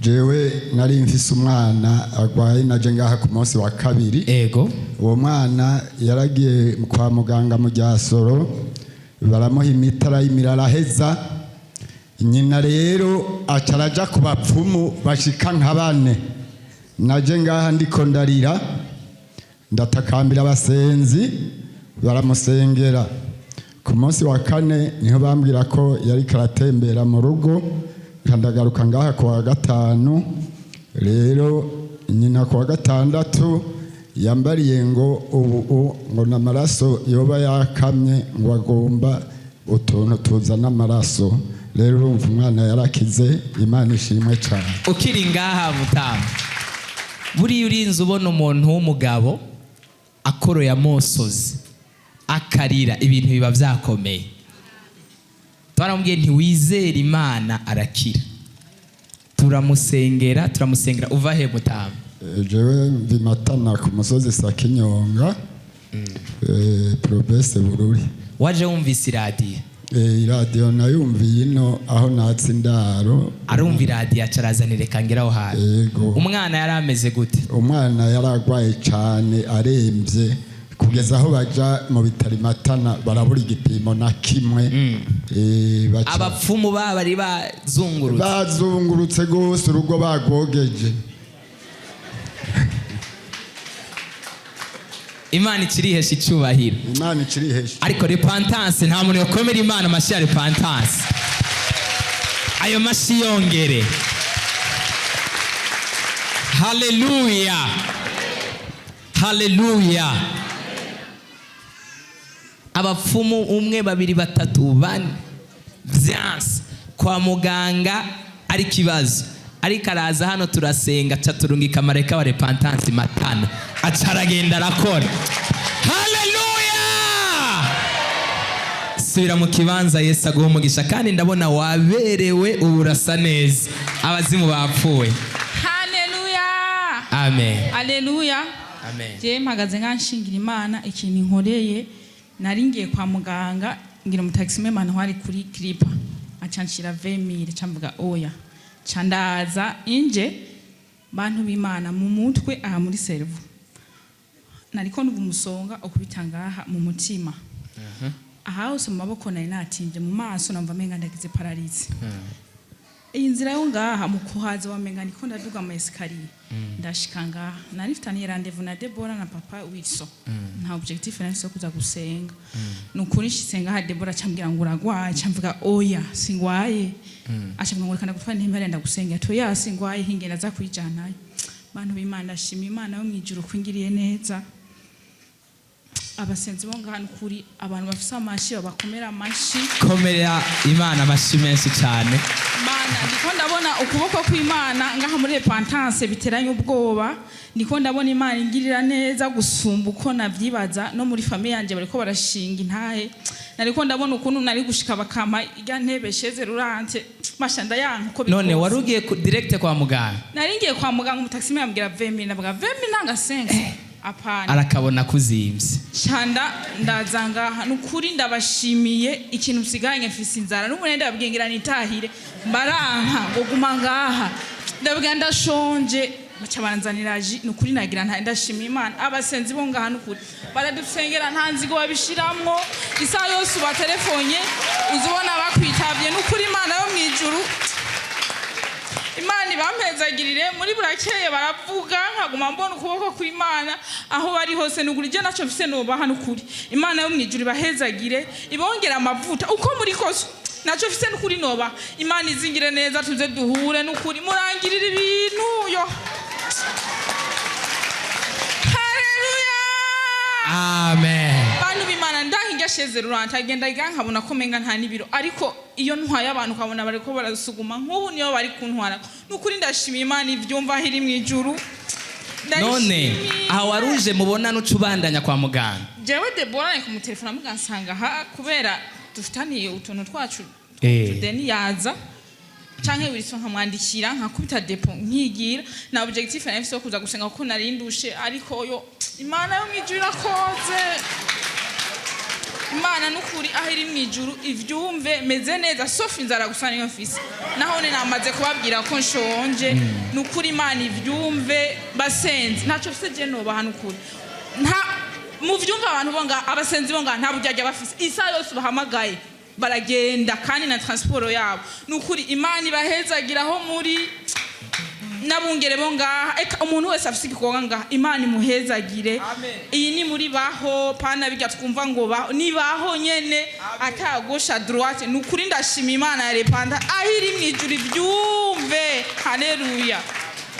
jewe nari mfise umwana agwaye naje ngaha ku munsi wa kabiri. Ego. Uwo mwana yaragiye kwa muganga mu Ryasoro baramuha imitara y'imirara heza. Nyina rero acaraja ku bapfumu bashika nka 4. Naje ngaha ndiko ndarira ndatakambira abasenzi baramusengera. Ku munsi wa 4 niho bambwira ko yari karatembera mu rugo kandagaruka ngaha ku wa 5. Rero nyina ku wa 6 yambariye ngo ubu ngo namaraso yoba yakamye ngo agomba utuntu tuzana amaraso. Rero urumva umwana yarakize, Imana ishimwe cyane. Ukiri ngaha Mutamu, buri urinze ubona umuntu w'umugabo akoroye amosozi akarira, ibintu biba byakomeye. Twaramubwiye ntiwizere Imana arakira. Turamusengera uva he Mutamu? Jewe Vimatana ku musozi Sakinyonga, Province Bururi. Waje wumvise iradiyo? Iradiyo nayumviye ino aho natse indaro. Arumva iradiyo acarazanire kangeraho hafi. Yego. Umwana yari ameze gute? Umwana yaragwaye cyane arembye kugeza aho baja mu bitari Matana barabura igipimo na kimwe. Abapfumu bari bazungurutse gose urugo bagogeje. Imana ikirihesha icubahiro. Imana ikirihesha. Ariko repentance nta muntu yokomera Imana amashi ya repentance. Ayo mashi yongere. Hallelujah. Hallelujah. Abapfumu 1 2 3 4 byanse kwa muganga ari kibazo. Ariko araza hano turasenga caturungika mareka wa repentance Matana acaragenda arakora. Hallelujah. Subira mu kibanza Yesu aguha umugisha kandi ndabona waberewe urasa neza abazimu bapfuye. Hallelujah. Amen. Hallelujah. Amen. Je mpagaze nkanshingira Imana ikintu nkoreye, nari ngiye kwa muganga ngira umutaxime man wari kuri clipa acanshira 20,000 camvuga oya candaza inje bantu b'Imana mu mutwe aha muri servo nariko n'umusonga okubitangaha mu mutima. Aha hose mu maboko nari natinje mu maso namva menga ndagize paralyse. Iyi nzira yo ngaha mu kuhaza wamenga niko ndaduga mu escalier ndashika ngaha nari mfitaniye rendez-vous na Deborah na papa Wilson. Nta objectif nari so kuza gusenga. Nukuri nshitse ngaha Deborah cyambwira ngo uragwaye cyamvuga oya singwaye. Ashaka ngo kana gutwara ntembere ndagusenga to ya singwaye hingenda za kwijana. Bantu b'Imana ashima Imana yo mwijuru kwingiriye neza. Abasenzi bo ngaha nukuri abantu bafisa amashi bakomera amashi. Komera Imana amashi menshi cyane. Mana ndiko ndabona ukuboko kw'Imana ngaha muri repentance biteranye ubwoba. Ndiko ndabona Imana ingirira neza gusumba uko navyibaza no muri famille yanje bariko barashinga intahe. Nariko ndabona ukuntu nari gushika bakama iga ntebe cheze rurante mashanda yanko ko bikoze. None warugiye direct kwa muganga? Nari ngiye kwa muganga umutaxime yambwira 20,000 navuga 20,000 nanga sense. Apana. Arakabona kuzimvye. Chanda ndazanga nukuri ndabashimiye ikintu usiganye mfise inzara n'umunende babwingira nitahire mbaranka ngo guma ngaha ndabwira ndashonje bacabanzaniraji nukuri nagira nta ndashimiye Imana abasenzi bo ngaha nukuri baradusengera ntanzigo babishiramwo isa yose uba telefonye uzubona bakwitavye nukuri Imana yo mwijuru Imana bampezagirire muri burakeye baravuga nkaguma mbona ukuboko kuri Imana aho bari hose nuguri je naco mfise no baha nukuri Imana yo mwijuru bahezagire ibongera amavuta uko muri kose naco mfise nukuri noba Imana izingire neza tuze duhure nukuri murangirira ibintu yo. Hallelujah. Amen. Bantu b'Imana ndahinga sheze ruranta agenda igankabona ko menga nta nibiro ariko iyo ntwaye abantu kabona bariko barasuguma nk'ubu niyo bari kuntwara nukuri ndashimiye Imana ivyumva hiri mwijuru. None aho waruje mubona n'ucubandanya kwa muganga? Jewe Deborah ku mutelefona mugansanga ha kubera dufitaniye utuntu twacu deni yaza canke Wilson nkamwandikira nkakubita depo nkigira na objectif na FCO kuza gusenga kuko narindushe ariko yo Imana yo mwijuru irakoze. imana n'ukuri aho iri mu ijuru ivyumve meze neza sofi inzara gusa niyo mfise naho ne namaze kubabwira ko nshonje n'ukuri imana ivyumve basenzi ntaco mfise je nobaha n'ukuri nta mu vyumva abantu bonga abasenzi bonga nta burya bafise isa yose bahamagaye baragenda kandi na transport yabo n'ukuri imana ibahezagira aho muri nabungere bo ngaha eka umuntu wese afise igikorwa ngaha imana imuhezagire iyi ni muri baho pana bijya twumva ngo baho ni baho nyene atagosha droite n'ukuri ndashima imana ya repanda ahiri mu ijuru ivyumve haleluya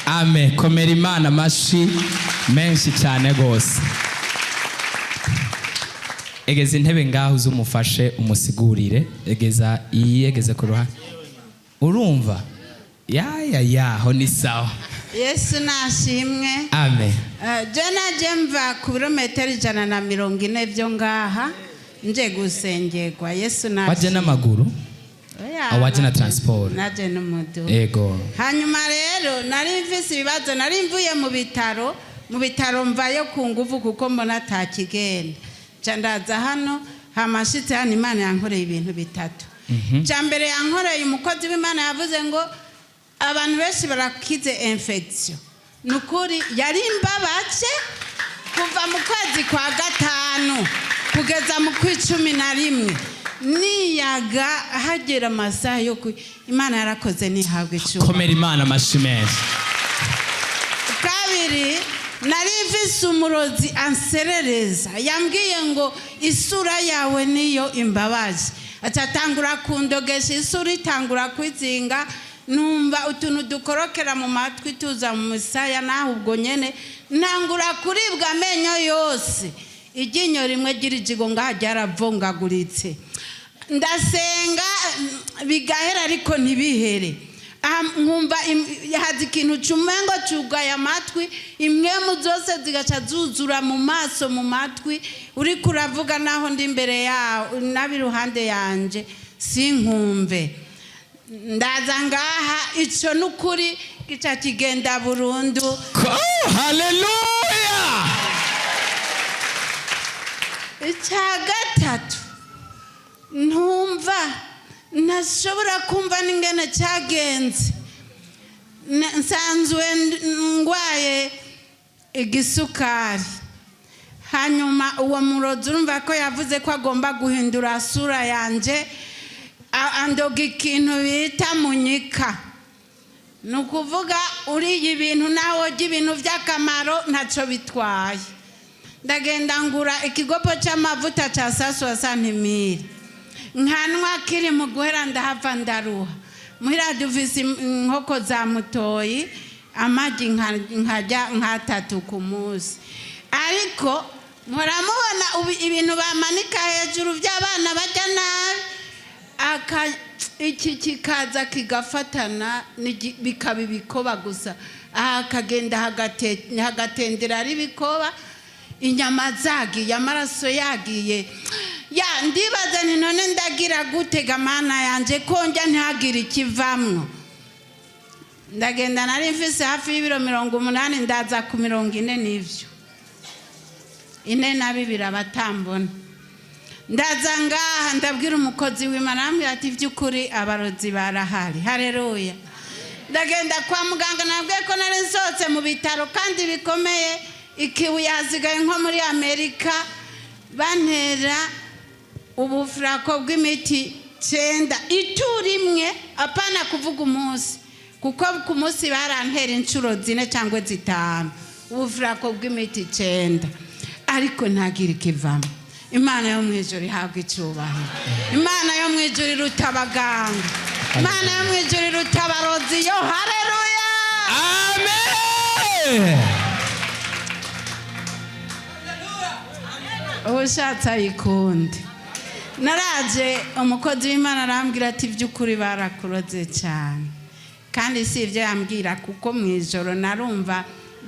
amen komera imana mashi menshi cyane gose egeza intebe ngaho uzumufashe umusigurire egeze ku ruhande urumva yaho ni sawa Yesu nashimwe amen jana jemva ku birometero 140 byo ngaha nje gusengerwa Yesu nashimwe waje n'amaguru waje na transport naje n'umudu ego hanyuma rero nari mvise ibibazo nari mvuye mu bitaro mvayo ku nguvu kuko mbona atakigenda candaza hano hamashitse hano imana yankoreye ibintu bitatu cyambere yankoreye umukozi w'imana yavuze ngo abantu benshi barakize infection nukuri yari imbabace kuva mu kwezi kwa 5 kugeza mu kwicumi na rimwe niyaga hagera amasaha yo imana yarakoze nihabwe cyuba komera imana mashimeje kabiri nari mvise umurozi anserereza yambwiye ngo isura yawe niyo imbabazi atatangura kundogesha isura itangura kwizinga numva utuntu dukorokera mu matwi tuza mu misaya naho ubwo nyene ntangura kuribwa amenyo yose iryinyo rimwe ryirijigo ngaha ryaravungaguritse ndasenga bigahera ariko ntibihere nkumva hazi ikintu cumengo cugaye amatwi imwemu zose zigaca zuzura mu maso mu matwi uri kuravuga naho ndi imbere yawe nabiruhande yanje sinkumve ndaza ngaha ico nukuri gica kigenda burundu haleluya icya gatatu ntumva ntashobora kumva n'ingene cyagenze nsanzwe ngwaye igisukari hanyuma uwo murozi urumva ko yavuze ko agomba guhindura sura yanje andoga ikintu bita munyika ni ukuvuga uriye ibintu nawe urya ibintu by'akamaro ntacyo bitwaye ndagenda ngura ikigopo cy'amavuta cya saswa santimiri nkanwa kiri mu guhera ndahava ndaruha muhira duvise inkoko za mutoyi amagi nkajya nk'atatu ku munsi ariko muramubona ibintu bamanika hejuru by'abana bajya nabi iki kikaza kigafatana bikaba ibikoba gusa akagenda hagatendera ari ibikoba inyama zagiye amaraso yagiye ya ndibaza ni none ndagira gutega mana yanje konjya ntihagire ikivamwo ndagenda nari mfise hafi y'ibiro 80 ndaza ku 40 n'ivyo 42 abatambona ndaza ngaha ndabwira umukozi w'Imana ambwira ati by'ukuri abarozi barahari haleluya ndagenda kwa muganga nabwiye ko nari nsohotse mu bitaro kandi bikomeye ikibuye hasigaye nko muri Amerika bantera ubufrako bw'imiti 9 ituri imwe apana kuvuga umunsi kuko ku munsi barantera inshuro 4 cyangwa 5 ubufrako bw'imiti 9 ariko ntagira ikivamo imana yo mwijuru ihabwa icyubahiro imana yo mwijuru iruta abaganga imana yo mwijuru iruta abarozi yo haleluya amen ushatse ayikunde naraje umukozi w'Imana arambwira ati by'ukuri barakuroze cyane kandi si ibyo yambwira kuko mu ijoro narumva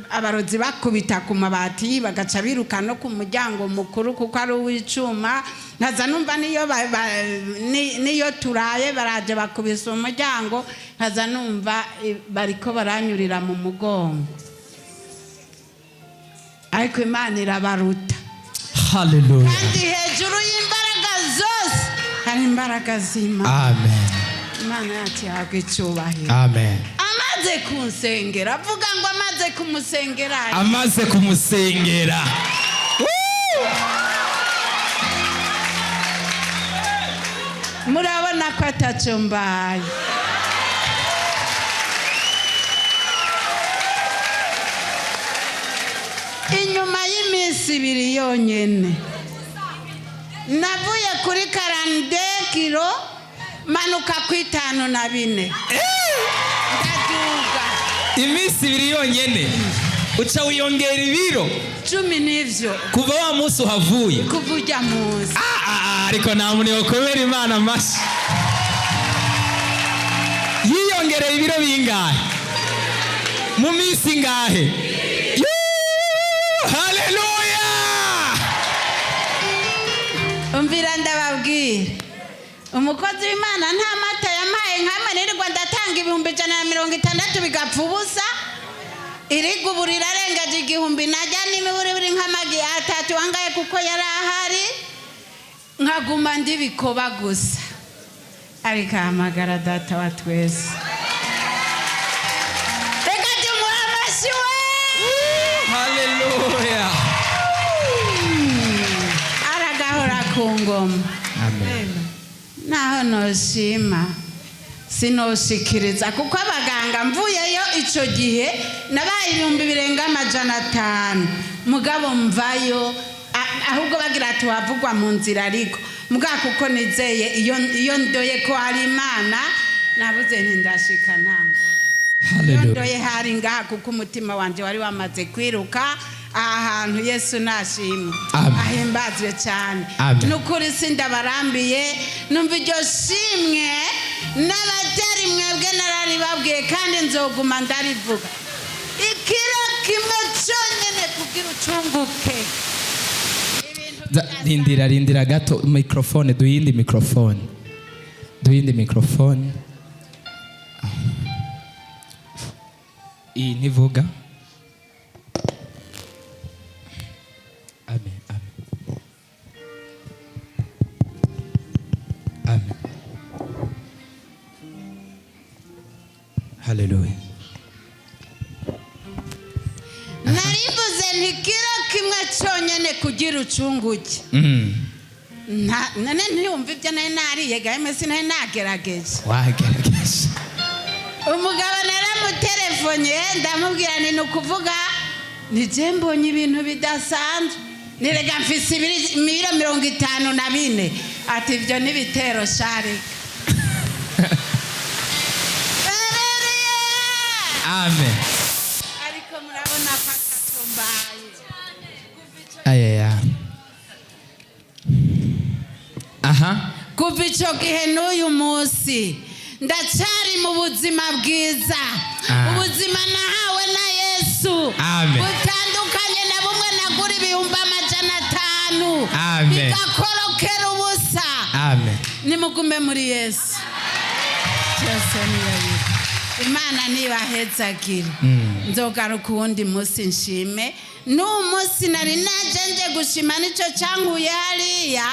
abarozi bakubita ku mabati bagaca biruka no ku muryango mukuru kuko ari uw'icuma nkaza numva niyo turaye baraje bakubisa umuryango nkaza numva bariko baranyurira mu mugongo ariko Imana irabaruta haleluya kandi hejuru y'imbaraga hari imbaraga z'Imana. amen Imana yacu yahabwa icyubahiro. amen Amaze kunsengera, avuga ngo amaze kumusengera. amaze kumusengera Murabona ko atacyo mbaye. Inyuma y'iminsi 2 yonyene navuye kuri 42 kilo manuka ku 54. Ndaduga iminsi 2 yonyene uca wiyongera ibiro 10 n'ivyo kuva wa munsi uhavuye kuvuja munsi. ariko nta muntu yokomera Imana amashi yiyongereye ibiro bingahe mu minsi ingahe haleluya Umvira ndababwira umukozi w'Imana nta mata yampaye nkamwe nirirwa ndatanga 160 bigapfa ubusa. Irigubura irarengaje 1000 najya n'imiburi buri nk'amagi 3 angaye kuko yari ahari nkaguma ndibikoba gusa. Ariko amagara data wa twese reka tumuhe amashyi we. haleluya Aragahora ku ngoma. amen Naho noshima sinoshikiriza kuko abaganga mvuyeyo ico gihe nabaye 2500 mugabo mvayo ahubwo bagira ati wavugwa mu nzira ariko mugabo kuko nizeye iyo ndoye ko ari Imana nabuze ntindashika ntangora. Ndoye hari ngaha kuko umutima wanje wari wamaze kwiruka ahantu. Yesu nashimwe ahimbazwe cyane. Nukuri sindabarambiye numva iryo shimwe n'abatari mwebwe nararibabwiye kandi nzoguma ndarivuga. Ikiro kimwe cyonyine kugira ucunguke. Rindira gato microphone duyindi microphone iyi ntivuga. amen haleluya Narimbuze ntikiro kimwe cyonyine kugira ucunguke. Nane ntiyumva ibyo nari nariye gaheme sinari nagerageje. wagerageje Umugabo naramutelefone ndamubwira ni ukuvuga nije mbonye ibintu bidasanzwe nirega mfise 54 ati ibyo nibitero sharika. amen Ariko murabona ko atatombaye. ayaya aha Kuva icyo gihe n'uyu munsi ndacyari mu buzima bwiza. Ubuzima nahawe na Yesu butandukanye na bumwe nagura 500 bigakorokera ubusa. Nimugume muri Yesu. Imana nibahezagire. Nzogaruka uwundi munsi nshime. N'umunsi nari naje gushima nicyo cyankuye hariya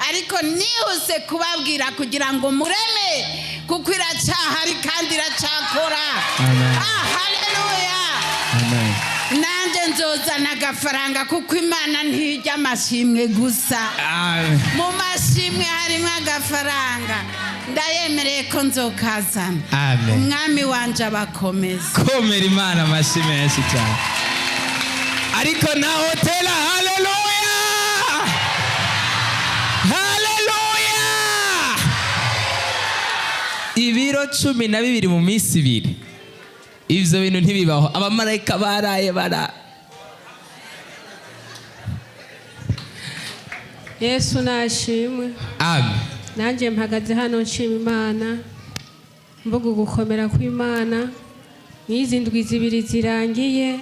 ariko nihuse kubabwira kugira ngo mureme kuko iracyahari kandi iracyakora. Haleluya. Nanjye nzozana agafaranga kuko Imana ntijya amashimwe gusa. Mu mashimwe harimo agafaranga. Ndayemereye ko nzokazana. Umwami wanje abakomeza. Komera Imana amashyi menshi cyane. Ariko na hotela haleluya haleluya ibiro 12 mu minsi 2 ivyo bintu ntibibaho. Abamarayika baraye bara. Yesu nashimwe. Amen. Nanje mpagaze hano nshima Imana mvuga gukomera kw'Imana n'izi ndwi 2 zirangiye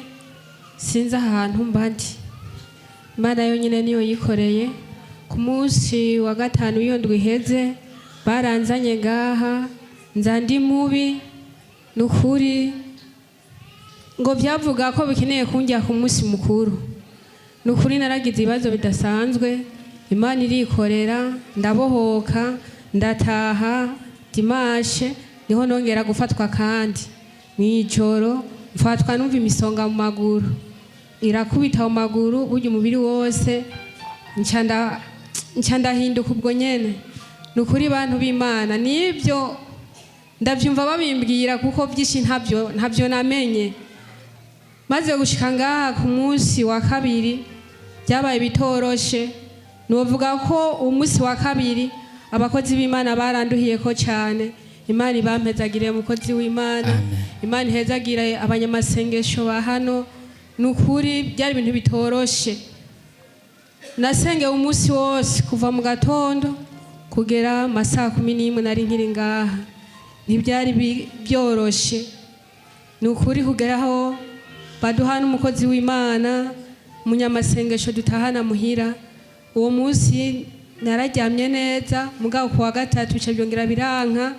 sinzi ahantu mbandi. Imana yonyine niyo yikoreye. Ku munsi wa 5 iyo ndwi iheze baranzanye ngaha nzandi mubi nukuri ngo byavuga ko bikeneye kunjya ku munsi mukuru. Nukuri naragize ibibazo bidasanzwe. Imana irikorera ndabohoka ndataha dimashe niho nongera gufatwa kandi mwijoro mfatwa numva imisonga mu maguru irakubita mu maguru burya umubiri wose nca ndahinduka ubwo nyene nukuri bantu b'Imana nibyo ndavyumva babimbwira kuko byinshi ntabyo namenye maze gushika ngaha ku munsi wa kabiri byabaye bitoroshe novuga ko umunsi wa kabiri abakozi b'Imana baranduhiye ko cyane Imana ibampezagire umukozi w'Imana Imana ihezagire abanyamasengesho ba hano nukuri byari ibintu bitoroshe nasengeye umunsi wose kuva mu gatondo kugera masaa 11 nari nkiri ngaha ntibyari byoroshe nukuri kugeraho baduhana umukozi w'Imana munyamasengesho dutahana muhira uwo munsi nararyamye neza mugabo kuwa gatatu bica byongera biranka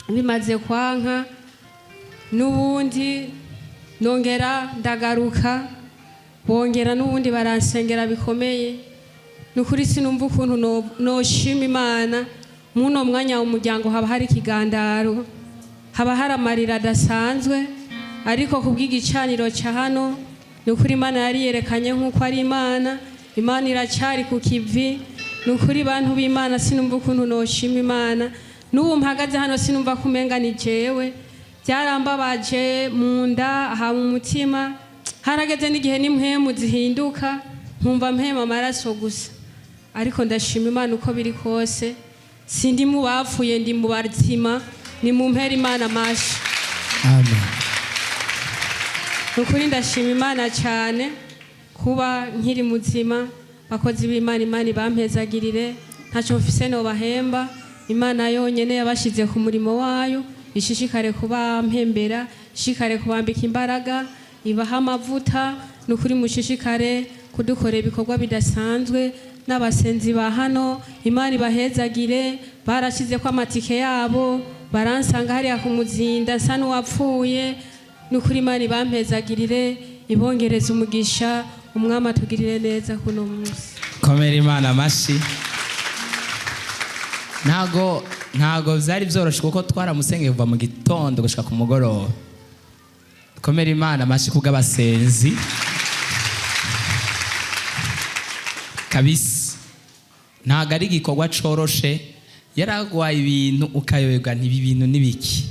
bimaze kwanka n'ubundi nongera ndagaruka bongera n'ubundi baransengera bikomeye nukuri sinumva ukuntu noshima Imana muno mwanya w'umuryango haba hari ikigandaro haba hari amarira adasanzwe ariko kubw'igicaniro cya hano nukuri Imana yari yerekanye nk'uko ari Imana iracyari ku kivi nukuri bantu b'Imana sinumva ukuntu noshima Imana n'ubu mpagaze hano sinumva kumenga ni jewe byarambabaje mu nda aha mu mutima harageze n'igihe n'impwemu zihinduka nkumva mpema amaraso gusa ariko ndashima Imana uko biri kose sindi mu bapfuye ndi mu bazima ni mu mpera Imana mashi amen nukuri ndashima Imana cyane kuba nkiri muzima bakozi b'Imana Imana bampezagirire ntacyo mfise no bahemba Imana yonyene yabashize ku murimo wayo ishishikare kuba mpembera ishikare kubambika imbaraga ibaha amavuta nukuri mushishikare kudukora ibikorwa bidasanzwe n'abasenzi ba hano Imana ibahezagire barashize ko amatike yabo baransanga hariya ku muzinda nsa n'uwapfuye nukuri Imana bampezagirire ibongereza umugisha umwami atugirire neza kuno munsi komera Imana amashi ntago byari byoroshe kuko twaramusengeye kuva mu gitondo gushika ku mugoroba komera Imana amashi kubw'abasenzi kabisa ntago ari igikorwa coroshe yaragwaye ibintu ukayoberwa ntibi bintu nibiki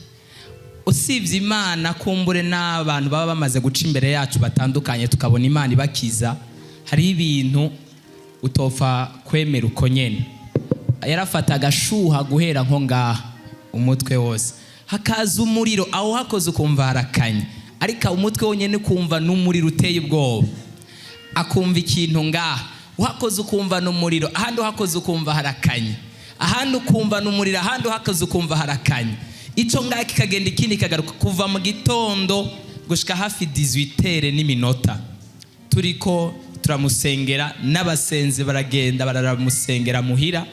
usibye Imana kumbure n'abantu baba bamaze guca imbere yacu batandukanye tukabona Imana ibakiza hari ibintu utopfa kwemera uko nyene yarafata agashuha guhera nko ngaha umutwe wose hakaza umuriro aho hakoze ukumva harakanye ariko umutwe wonyene kumva n'umuriro uteye ubwoba akumva ikintu ngaha uhakoze ukumva n'umuriro ahandi uhakoze ukumva harakanye ahandi ukumva n'umuriro ahandi uhakoze ukumva harakanye icyo ngaha kikagenda ikindi kagaruka kuva mu gitondo gushika hafi 18h n'iminota turiko turamusengera n'abasenzi baragenda baramusengera muhira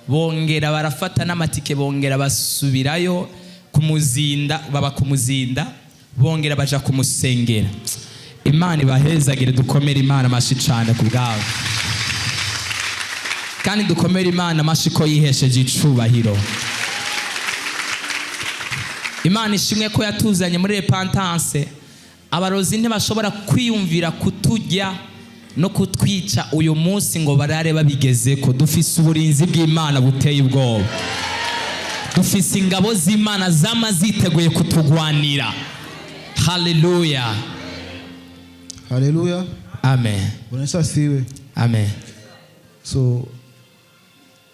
bongera barafata n'amatike bongera basubirayo kumuzinda baba kumuzinda bongera baja kumusengera Imana ibahezagire dukomere Imana amashi cyane kubgawe kandi dukomere Imana amashi ko yihesheje icubahiro Imana ishimwe ko yatuzanye muri repentance abarozi ntibashobora kwiyumvira kutujya no kutwica uyu munsi ngo barare babigeze ko dufise uburinzi bw'Imana buteye ubwoba dufise ingabo z'Imana zamaziteguye kutugwanira haleluya haleluya amen Bwana Yesu asifiwe amen so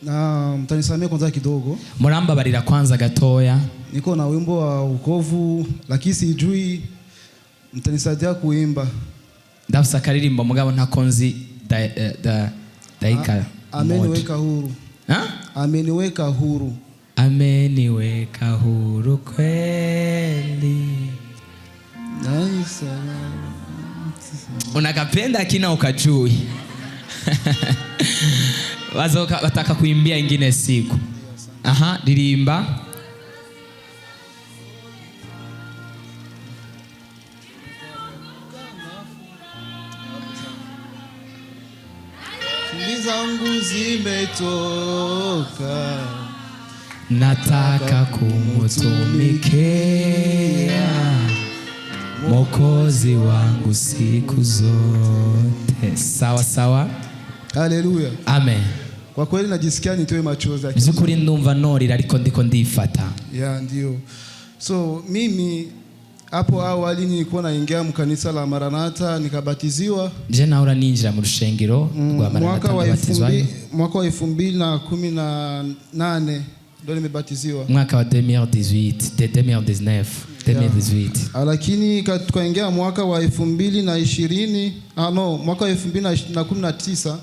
na mtanisamia kwanza kidogo murambabarira kwanza gatoya niko na wimbo wa wokovu lakini sijui mtanisaidia kuimba ndafisa karirimbo mugabo ntakonzi daika ameniweka huru ameniweka huru ameniweka huru kweli nice unakapenda kina ukajui wataka kuimbia ingine siku ririmba zangu zimetoka nataka kumutumikia Mwokozi wangu siku zote. Sawa sawa. Haleluya. Amen. Kwa kweli najisikia nitoe machozi. Byukuri ndumva norira ariko ndiko ndifata. Ya ndio. So mimi hapo awali nilikuwa naingia mkanisa la Maranatha nikabatiziwa. Je, naura ninjira mu rushengero rwa Maranatha ndabatizwayo. Mwaka wa 2018 ndio nimebatiziwa. Mwaka wa 2018. Lakini tukaingia mwaka wa 2020, mwaka wa 2019.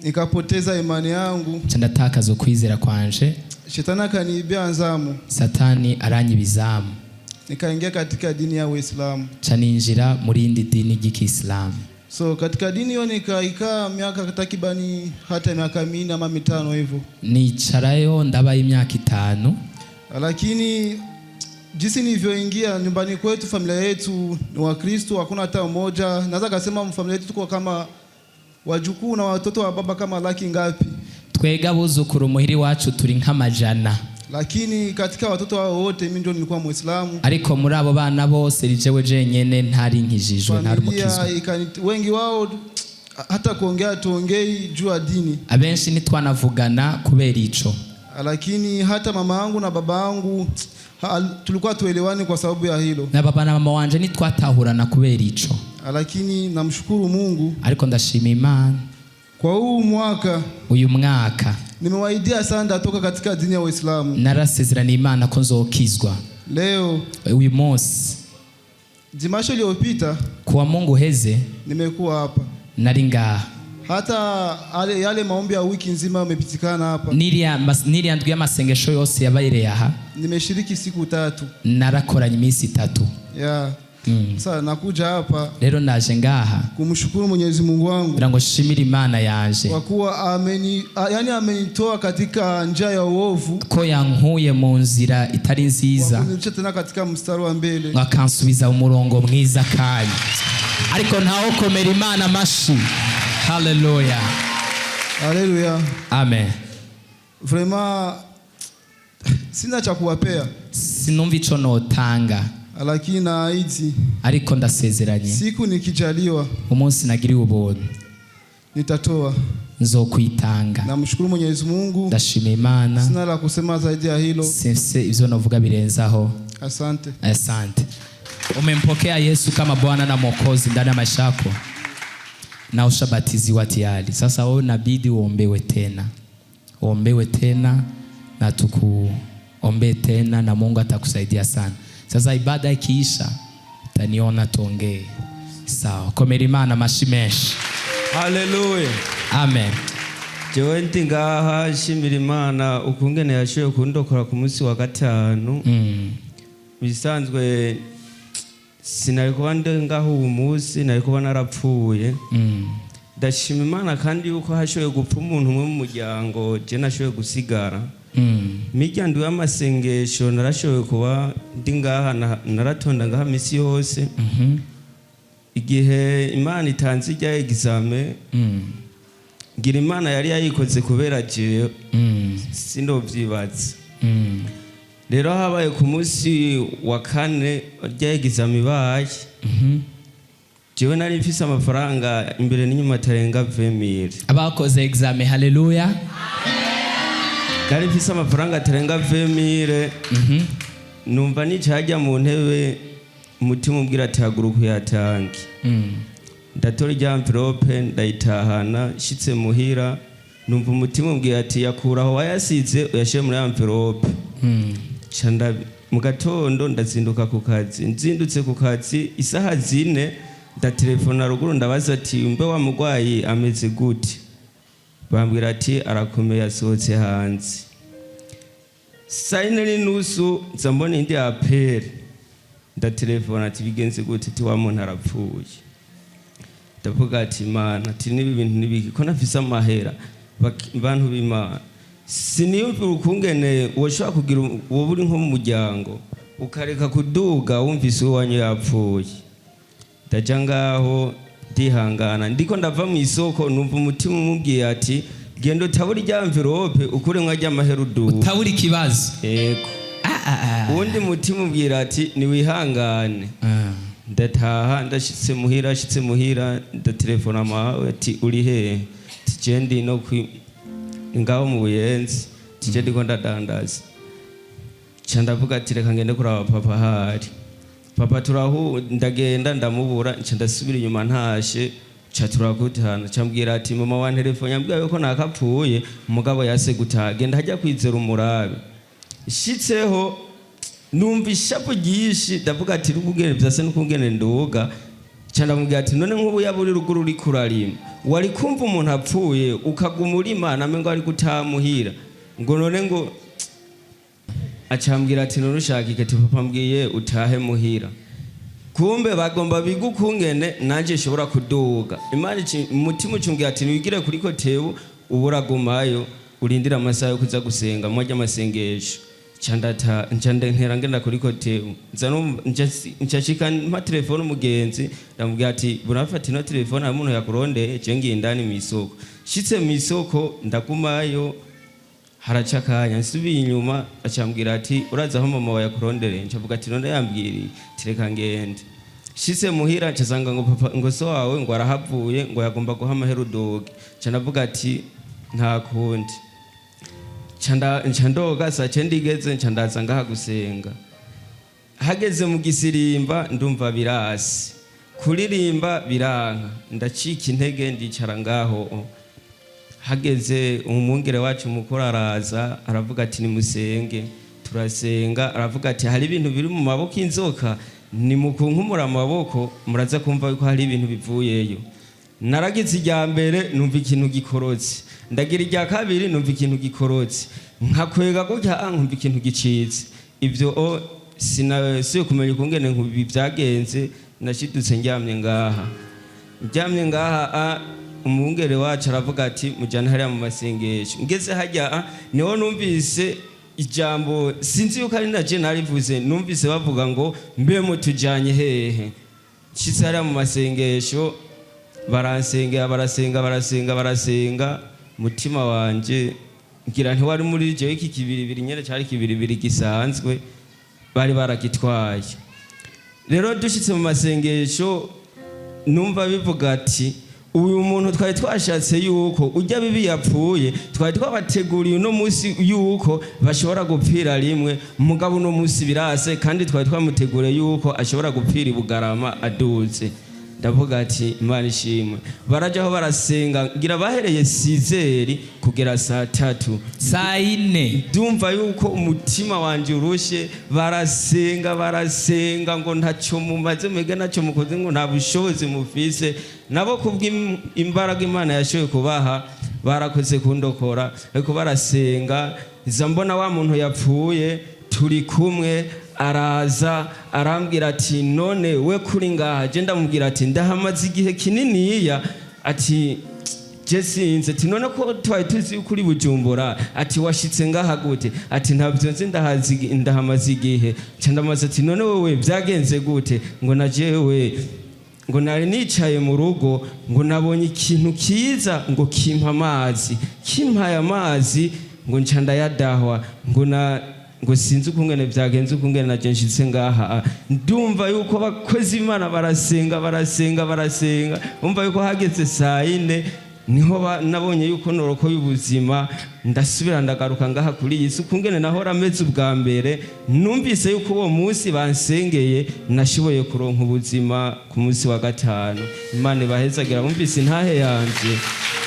Nikapoteza imani yangu. Chandatakaza kwizera kwanje. Shetani akaniibia nzamu. Satani aranyibizamu. Nikaingia katika dini ya Uislamu. Chaninjira muri indi dini y'Islamu. So katika dini hiyo nikaikaa miaka takribani hata miaka 4 ama 5 hivyo. Nicharayo ndabaye imyaka 5. Lakini jinsi nilivyoingia nyumbani kwetu, familia yetu ni Wakristo, hakuna hata mmoja. Naweza kusema familia yetu tuko kama wajukuu na watoto wa baba kama laki ngapi. Twega buzukuru muhiri wacu turi nk'amajana. Lakini katika watoto wao wote mimi ndio nilikuwa Muislamu. Ariko muri abo bana bose rijewe jenyene ntari nkijijwe ntari mukizwa. Wengi wao hata kuongea tuongei juu ya dini. Abenshi nitwanavugana kubera ico. Lakini hata mama yangu na baba yangu tulikuwa tuelewani kwa sababu ya hilo. Na baba na mama wanje nitwatahurana kubera ico. Lakini namshukuru Mungu. Ariko ndashima Imana. Kwa uyu mwaka nimewaidia sana ndatoka katika dini ya Uislamu. Narasezerana Imana ko nzokizwa. Leo uyu munsi Dimasho iliyopita kwa Mungu heze nimekuwa hapa. Nari ngaha. Hata yale maombi ya wiki nzima yamepitikana hapa. Niriya ndwi y'amasengesho yose yabaye aha. Nimeshiriki siku 3. Narakoranye iminsi 3. Yeah. Sasa nakuja hapa rero naje ngaha kumshukuru Mwenyezi Mungu wangu kugira ngo shimire Imana yanje kwa kuwa amenitoa katika njia ya uovu, ko yankuye mu nzira itari nziza, kunirudisha tena katika mstari wa mbele, akansubiza umurongo mwiza kandi ariko ntawo komera Imana mashi. Hallelujah. Hallelujah. Amen. Vraiment sina cha kuwapea, sinumva ico notanga, lakini naahidi ariko ndasezeranye siku nikijaliwa, umunsi nagiriwe ubuntu nitatoa, nzokwitanga. Namshukuru Mwenyezi Mungu, ndashima Imana, sina la kusema zaidi ya hilo. Sisi ivyo navuga birenzaho. Asante. Asante. Umempokea Yesu kama Bwana na Mwokozi ndani ya maisha yako na ushabatiziwa tayari. Sasa wewe inabidi uombewe tena. Uombewe tena na tukuombe tena na Mungu atakusaidia sana. Sasa ibada ikiisha utaniona tuongee. Sawa. Komera Imana mashimeshi. Hallelujah. Amen. Jewe ndi ngaha shimira Imana ukungene yashoye kundokora ku munsi wa gatanu. Bisanzwe sinari kuba ngaho uwo munsi, nari kuba narapfuye. Ndashima Imana kandi yuko hashoye gupfa umuntu umwe mu muryango, je nashoye gusigara. Miryango y'amasengesho narashoye kuba ndi ngaha, naratonda ngaha misi yose. Igihe Imana itanze ijya examen, ngira Imana yari yayikoze kubera je sindovyibaza. Rero habaye ku munsi wa 4 ijya examen baye. Jewe nari mfise amafaranga imbere n'inyuma tarenga 20,000. Abakoze examen. Hallelujah. Nari mfise amafaranga tarenga 20,000. Numva nicajya mu ntebe, umutima ubwira ati haguruka yatange. Ndatora ijya envelope ndayitahana, shitse muhira numva umutima ubwira ati yakuraho wayasize uyashiye muri envelope. Chanda mu gatondo ndazinduka ku kazi. Nzindutse ku kazi isaha 4 ndatelefona ruguru ndabaza ati mbe wa mugwayi ameze gute? Bambwira ati arakomeye asohotse hanze. Saine nusu nzambona indi apel. Ndatelefona ati bigenze gute? Ati wa muntu arapfuye. Ndavuga ati Imana ati nibi bintu nibiki ko nafise amahera bantu b'Imana. Siniyumva ukungene woshaka kugira uwo buri nko mu muryango ukareka kuduga wumvise uwanyu yapfuye. Ndaja ngaho ndihangana ndiko ndava mu isoko numva umutima umubwiye ati genda utabura irya envelope ukuremwo ajya amahera uduha utabura ikibazo. yego. uwundi mutima ubwira ati niwihangane. ndataha ndashitse muhira ndatelefona mawe ati uri hehe? tije ndi no ngaho mu Buyenzi, tije ndiko ndadandaza. Ca ndavuga ati reka ngende kuraba papa hari. Papa ndagenda ndamubura, nca ndasubira inyuma ntashe, ca turakutana. Ca mbwira ati mama wa telefone yambwiye ko nakapfuye, umugabo yase gutaha, genda hajya kwizera umurabe. Shitseho numva ishapu ryinshi, ndavuga ati rukugene byase n'ukugene ndoga. Ca ndamubwira ati none nk'ubu yaburi ruguru uri kurarima, wari kumva umuntu apfuye ukaguma urima namengo ari gutamuhira, ngo none ngo acambwira ati none ushaka iki? Ati papa mbwiye utahe muhira. Kumbe bagomba bigukungene nanje shobora kuduga. Imana umutima ucumbwira ati niwigire kuri kotebu uburagumayo urindira amasaha yo kuza gusenga mwajya amasengesho. Candata ntera ngenda kuri kotebu nshashika mpa telefone umugenzi, ndamubwira ati burafata ino telefone hari umuntu yakurondeye, je ngiye indani mu isoko. Shitse mu isoko ndagumayo, haraca akanya nsubiye inyuma, acambwira ati uraza aho mama wawe yakurondereye? Ncavuga ati none yambwiriye, tireka ngende. Shitse muhira ncasanga ngo papa ngo so wawe ngo arahavuye, ngo yagomba guha amahera udoge. Ca ndavuga ati nta kundi. Nca ndoga saa 9 igeze, nca ndaza ngaha gusenga. Hageze mu gisirimba ndumva birasi, kuririmba biranka, ndacika intege ndicara ngaho. Hageze umwungere wacu mukuru araza, aravuga ati nimusenge. Turasenga, aravuga ati hari ibintu biri mu maboko inzoka, nimukunkumura amaboko muraza kumva ko hari ibintu bivuyeyo. Naragize irya mbere numva ikintu gikorotse, ndagira irya kabiri numva ikintu gikorotse, nkakwega gutya nkumva ikintu gicitse. Ibyo sinasiyo kumenya ukungene nkubi byagenze. Nashidutse njyamye ngaha, umwungere wacu aravuga ati mujyana hariya mu masengesho. Ngeze hajya niho numvise ijambo, sinzi yuko ari naje narivuze, numvise bavuga ngo mbe mutujyanye hehe. Nshitse hariya mu masengesho, barasenga, mutima wanje ngira ntiwari muri jewe iki kibiribiri nyene, cyari kibiribiri gisanzwe bari baragitwaye. Rero dushitse mu masengesho numva bivuga ati uyu muntu twari twashatse yuko ujya bibi yapfuye, twari twabateguriye uno munsi yuko bashobora gupfira rimwe, mugabo uno munsi birase, kandi twari twamuteguriye yuko ashobora gupfira i Bugarama aduze. Ndavuga ati Imana ishimwe. Barajaho barasenga, ngira bahereye 6 kugera saa 3 saa 4. Ndumva yuko umutima wanje urushe, barasenga ngo ntacyo mumaze mwege, ntacyo mukoze, ngo nta bushobozi mufise. Nabo kubw'imbaraga Imana yashoye kubaha barakoze kundokora, ariko barasenga. Iza mbona wa muntu yapfuye turi kumwe, araza arambwira ati none we kuri ngaha? Je ndamubwira ati ndahamaze igihe kininiya. Ati je sinze. Ati none ko twari tuzi kuri Bujumbura? Ati washitse ngaha gute? Ati ntabyo nzi, ndahamaze igihe. Ndamaze. Ati none wewe byagenze gute? Ngo najewe ngo nari nicaye mu rugo, ngo nabonye ikintu kiza, ngo kimpa amazi, kimpaye amazi, ngo nca ndayadahwa, ngo sinzi ukungene byagenze, ukungene naje nshitse ngaha. Ndumva yuko abakozi Imana barasenga, umva yuko hageze saa 4 niho nabonye yuko noroko y'ubuzima, ndasubira ndagaruka ngaha kuri iyi si. Ukungene nahora ameze ubwa mbere, numvise yuko uwo munsi bansengeye nashoboye kuronka ubuzima ku munsi wa 5. Imana ibahezagira, bumvise intahe yanje.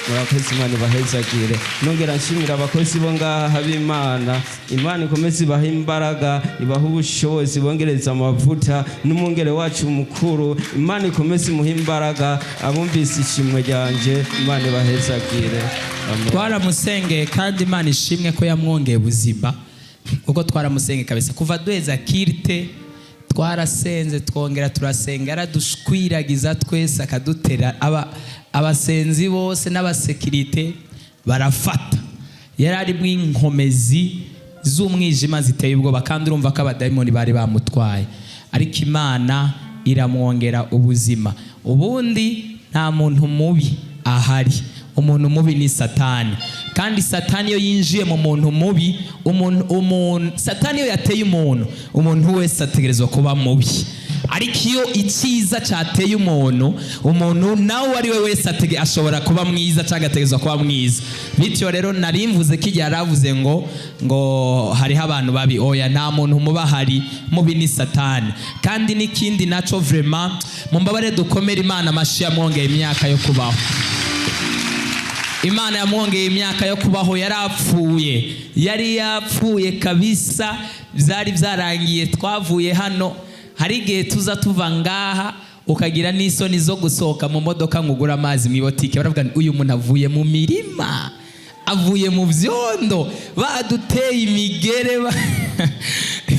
Murakoze, Imana ibahezagire. Nongera nshimira abakozi bo ngaha b'Imana. Imana ikomeze ibaha imbaraga, ibaha ubushobozi, bongereza amavuta. N'umwungere wacu mukuru, Imana ikomeze imuha imbaraga. Abumvise ishimwe ryanje, Imana ibahezagire. Twaramusengeye kandi Imana ishimwe ko yamwongeye ubuzima, kuko twaramusengeye kabisa kuva duheza kirite. Twarasenze twongera turasenga, yaradushwiragiza twese, akadutera abasenzi bose n'abasekirite barafata. Yari ari mu inkomezi z'umwijima ziteye ubwoba, kandi urumva ko abadayimoni bari bamutwaye, ariko Imana iramwongera ubuzima. Ubundi nta muntu mubi ahari, umuntu mubi ni satani, kandi satani iyo yinjiye mu muntu mubi, satani iyo yateye umuntu wese ategerezwa kuba mubi. Ariko iyo icyiza cyateye umuntu nawe ari we wese ashobora kuba mwiza cyangwa ategerezwa kuba mwiza. Bityo rero narimvuze ko igihe yaravuze ngo hariho abantu babi, oya, nta muntu muba hari, mubi ni satani. Kandi n'ikindi naco vraiment mumbabare dukomere Imana amashyi yamwongeye imyaka yo kubaho. Imana yamwongeye imyaka yo kubaho, yari yapfuye kabisa, byari byarangiye, twavuye hano. Hari igihe tuza tuva ngaha ukagira n'isoni zo gusohoka mu modoka ngo ugure amazi mu botike, baravuga uyu muntu avuye mu mirima, avuye mu byondo, baduteye imigere.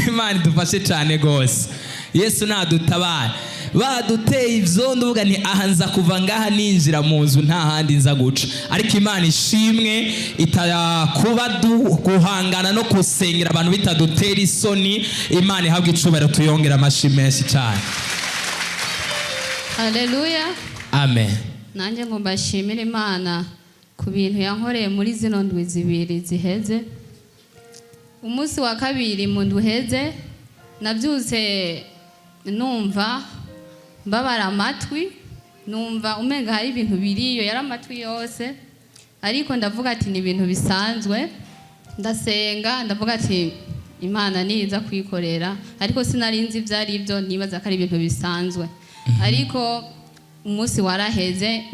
Imana idufashe cyane gose, Yesu nadutabara. Baduteye ibyondo uvuga nti aha nza kuva ngaha ninjira mu nzu nta handi nza guca. Ariko Imana ishimwe itakuba guhangana no kusengera abantu bitadutera isoni. Imana ihabwa icubahiro, tuyongera amashyi menshi cyane. Haleluya, amen. nanjye ngo mbashimire Imana ku bintu yankoreye muri zino ndwi zibiri ziheze. Umunsi wa kabiri mu ndwi iheze nabyutse numva mbabara amatwi, numva umenga hari ibintu biriyo, yari amatwi yose, ariko ndavuga ati ni ibintu bisanzwe. Ndasenga ndavuga ati Imana niza kwikorera, ariko sinarinzi ibyo ari byo, nibaza ko ari ibintu bisanzwe. Ariko umunsi waraheze,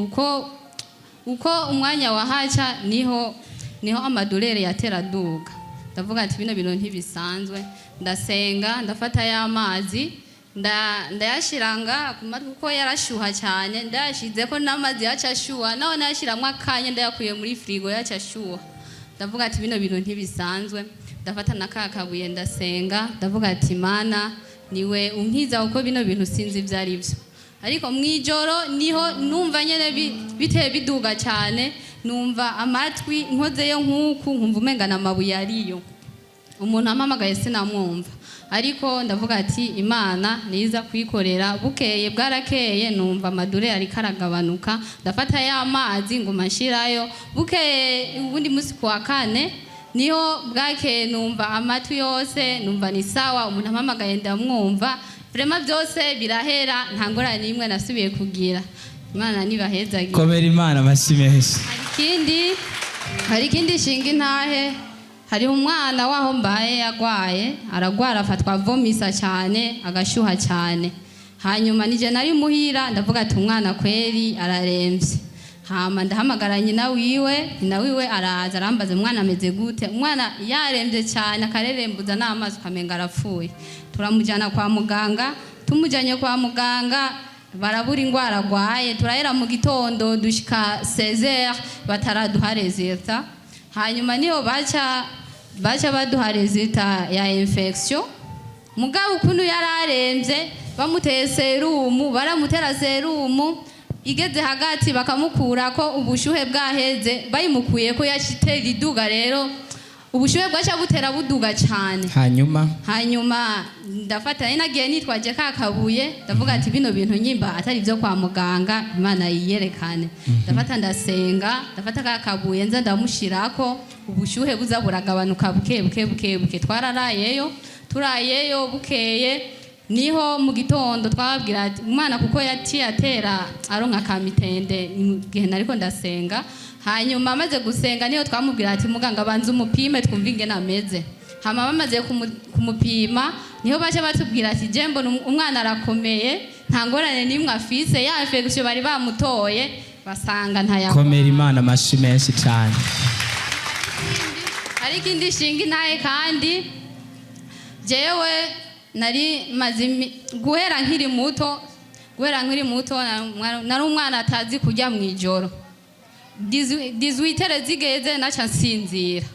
uko umwanya wahaca niho amadolari yatera duga. Ndavuga ati bino bintu ntibisanzwe. Ndasenga ndafata y'amazi ndayashiranga ku matwi kuko yarashuha cyane, ndayashize ko n'amazi yacashuha, naho nayashiramwe akanya ndayakuye muri frigo yacashuha. Ndavuga ati bino bintu ntibisanzwe. Ndafata nakakabuye ndasenga, ndavuga ati Mana niwe unkiza uko bino bintu sinzi ibyo ari byo. Ariko mwijoro niho numva nyene biteye biduga cyane, numva amatwi nkozeyo nkuku, nkumva umenga n'amabuye ariyo. Umuntu amamagaye sinamwumva, ariko ndavuga ati Imana niza kwikorera. Bukeye bwarakeye numva amadolari ari karagabanuka, ndafata y'amazi ngo mashirayo. Bukeye ubundi munsi kwa kane niho bwakeye numva amatwi yose numva ni sawa, umuntu amamagaye ndamwumva, vraiment byose birahera, nta ngorane n'imwe nasubiye kugira. Imana nibahezagiye. Komera Imana amashyi menshi. Hari ikindi shinga intahe. Hari umwana waho mbaye yagwaye, aragwara afatwa vomisa cyane, agashyuha cyane. Hanyuma nije nari muhira, ndavuga ati umwana kweri araremvye. Hama ndahamagara nyina wiwe araza arambaza umwana ameze gute. Umwana yaremvye cyane, akarerembuza n'amazi ukamenga arapfuye. Turamujyana kwa muganga, tumujyanye kwa muganga barabura ingwara agwaye. Turahera mu gitondo dushika 16h bataraduha resultat. Hanyuma niho baca baduha resultat ya infection. Mugabo ukuntu yararemvye, bamuteye serumu, baramutera serumu, igeze hagati bakamukura ko ubushuhe bwaheze, bayimukuye ko yashitera iduga. Rero ubushuhe bwaca butera buduga cyane. Hanyuma ndafata nagiye nitwaje kakabuye, ndavuga ati bino bintu nyimba atari byo kwa muganga, Imana yiyerekane. Ndafata ndasenga, ndafata kakabuye nza ndamushirako, ubushuhe buza buragabanuka buke. Turayeyo bukeye niho mu gitondo twababwira ati umwana kuko yatera aronka kamitende igihe nariko ndasenga. Hanyuma amaze gusenga niho twamubwira ati muganga banza umupime twumve ingene ameze. Hama bamaze kumupima niho baje batubwira ati jembo umwana arakomeye, nta ngorane nimwe afise, ya infection bari bamutoye basanga ntaya. Komera Imana amashyi menshi cyane. Ariko indi shinga intahe kandi jewe nari maze guhera nkiri muto nari umwana atazi kujya mu ijoro. 18 zigeze naca nsinzira.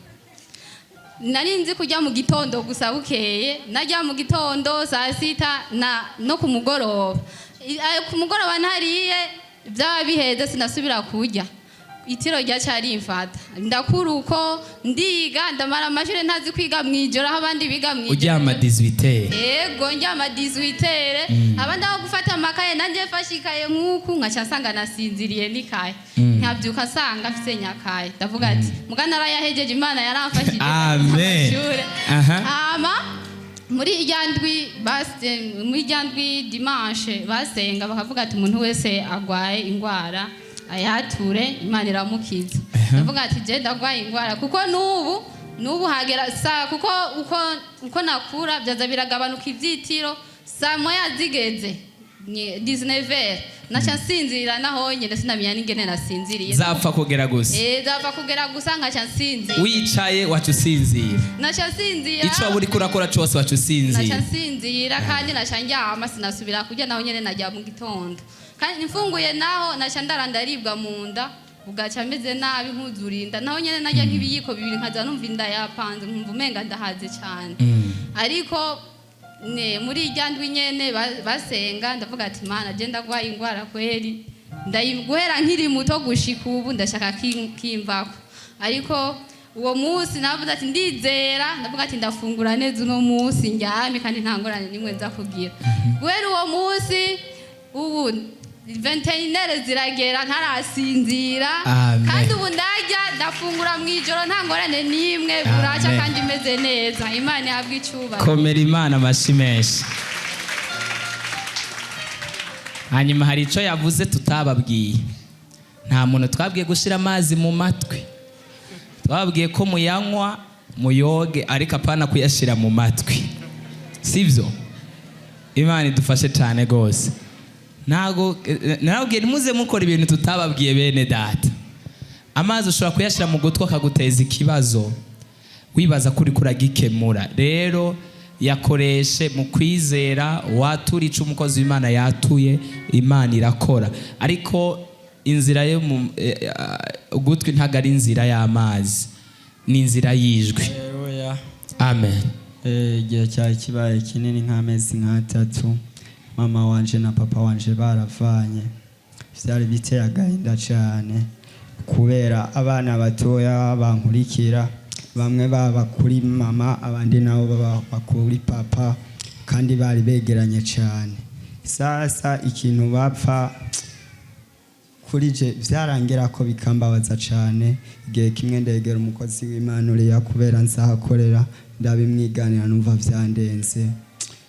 Nari nzi kujya mu gitondo gusa bukeye, najya mu gitondo saa 6 no ku mugoroba. Ku mugoroba ntariye byaba biheze sinasubira kujya. Itiro rya cyari imfata. Ndakuruko ndiga ndamara amashuri ntazi kwiga mu ijoro, aho abandi biga mu ijoro. Ujya ama 18. Yego njya ama 18. Abandi aho gufata amakaye nanjye fashe ndashikaye nk'uku nkaca nsanga nasinziriye n'ikaye nkabyuka nsanga mfise nyakaye ndavuga ati mugana arayahejeje Imana yaramfashije Amen. hama muri irya ndwi dimanche basenga bakavuga ati umuntu wese agwaye ingwara ayature Imana iramukiza ndavuga ati je ndagwaye ingwara kuko nubu hagera saa kuko uko nakura byaza biragabanuka ivyitiro saa moya zigeze 19h naca nsinzira naho nyene sinamenya n'ingene nasinziriye zapfa kugera gusa zapfa kugera gusa nkaca nsinzira wicaye wacu usinzira naca nsinzira ico buri kurakora cose wacu usinzira naca nsinzira kandi naca njyama sinasubira kurya naho nyene najya mu gitondo kandi mfunguye naho naca ndaribwa mu nda ugaca ameze nabi nkuzurinda naho nyene najya nk'ibiyiko bibiri nkaza numva inda yapanze nkumva umenga ndahaze cyane ariko muri irya ndwi nyene basenga ndavuga ati Mana je ndagwaye ingwara kweri ndayiguhera nkiri muto gushika ubu ndashaka kimvako ariko uwo munsi navuze ati ndizera ndavuga ati ndafungura neza uno munsi njyame kandi nta ngorane nimwe nza kugira guhera uwo munsi ubu 21 ziragera ntarasinzira kandi ubu ndafungura mu ijoro nta ngorane nimwe buraca kandi imeze neza Imana yahabwa icyubahiro komera Imana amashi menshi hanyuma hari ico yavuze tutababwiye nta muntu twabwiye gushira amazi mu matwi twabwiye ko muyanywa muyoge ariko apana kuyashira mu matwi sivyo Imana idufashe cyane gose ntago narabwiye nimuze mukora ibintu tutababwiye bene data amazi ushobora kuyashira mu gutwi akaguteza ikibazo wibaza kuri kuragikemura rero yakoreshe mu kwizera watura ico umukozi w'Imana yatuye Imana irakora ariko inzira yo mu gutwi ntago ari inzira y'amazi ni inzira y'ijwi amen igihe cyari kibaye kinini nk'amezi nk'atatu mama wanje na papa wanje baravanye vyari biteye agahinda cyane kubera abana batoya bankurikira bamwe baba kuri mama abandi nabo baba kuri papa kandi bari begeranye cyane sasa ikintu bapfa kuri je vyarangira ko bikambabaza cyane igihe kimwe ndegera umukozi w'Imana uriya kubera nzahakorera ndabimwiganira numva vyandenze